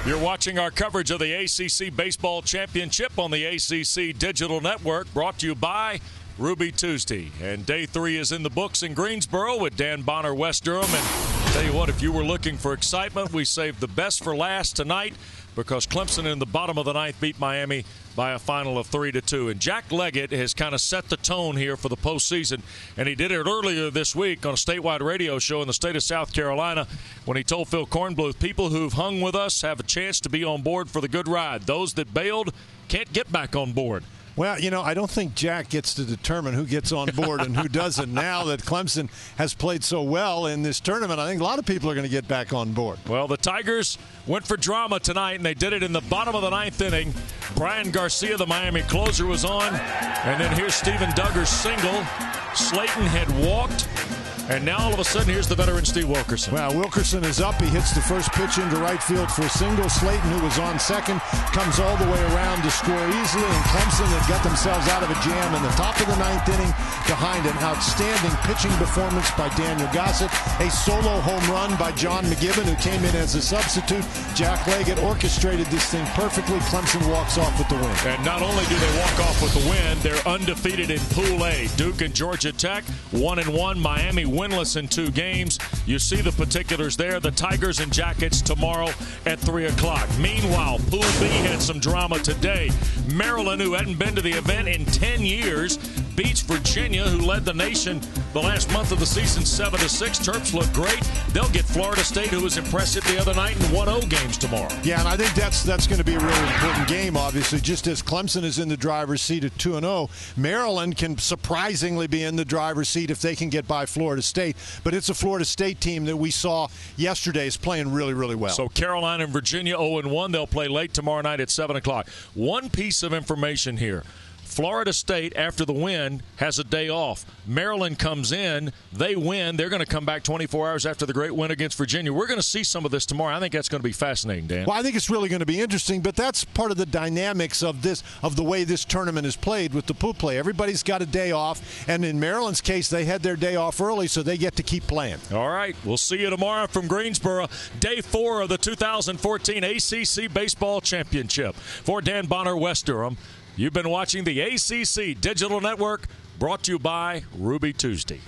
You're watching our coverage of the ACC Baseball Championship on the ACC Digital Network, brought to you by Ruby Tuesday. And day 3 is in the books in Greensboro with Dan Bonner, West Durham. And tell you what, if you were looking for excitement, we saved the best for last tonight, because Clemson in the bottom of the ninth beat Miami by a final of 3-2. And Jack Leggett has kind of set the tone here for the postseason, and he did it earlier this week on a statewide radio show in the state of South Carolina when he told Phil Kornbluth, people who've hung with us have a chance to be on board for the good ride. Those that bailed can't get back on board. Well, you know, I don't think Jack gets to determine who gets on board and who doesn't. Now that Clemson has played so well in this tournament, I think a lot of people are going to get back on board. Well, the Tigers went for drama tonight, and they did it in the bottom of the ninth inning. Brian Garcia, the Miami closer, was on. And then here's Steven Duggar's single. Slayton had walked. And now, all of a sudden, here's the veteran Steve Wilkerson. Well, Wilkerson is up. He hits the first pitch into right field for a single. Slayton, who was on second, comes all the way around to score easily. And Clemson had got themselves out of a jam in the top of the ninth inning behind an outstanding pitching performance by Daniel Gossett. A solo home run by John McGibbon, who came in as a substitute. Jack Leggett orchestrated this thing perfectly. Clemson walks off with the win. And not only do they walk off with the win, they're undefeated in Pool A. Duke and Georgia Tech, 1-1. Miami winless in 2 games. You see the particulars there. The Tigers and Jackets tomorrow at 3 o'clock. Meanwhile, Pool B had some drama today. Maryland, who hadn't been to the event in 10 years, beats Virginia, who led the nation the last month of the season 7-6. Terps look great. They'll get Florida State, who was impressive the other night, in 1-0 games tomorrow. Yeah, and I think that's going to be a really important game, obviously. Just as Clemson is in the driver's seat at 2-0, Maryland can surprisingly be in the driver's seat if they can get by Florida State. But it's a Florida State team that we saw yesterday is playing really, really well. So Carolina and Virginia 0-1. They'll play late tomorrow night at 7 o'clock. One piece of information here. Florida State, after the win, has a day off. Maryland comes in. They win. They're going to come back 24 hours after the great win against Virginia. We're going to see some of this tomorrow. I think that's going to be fascinating, Dan. Well, I think it's really going to be interesting, but that's part of the dynamics of the way this tournament is played with the pool play. Everybody's got a day off, and in Maryland's case, they had their day off early, so they get to keep playing. All right. We'll see you tomorrow from Greensboro. Day 4 of the 2014 ACC Baseball Championship. For Dan Bonner, West Durham, you've been watching the ACC Digital Network, brought to you by Ruby Tuesday.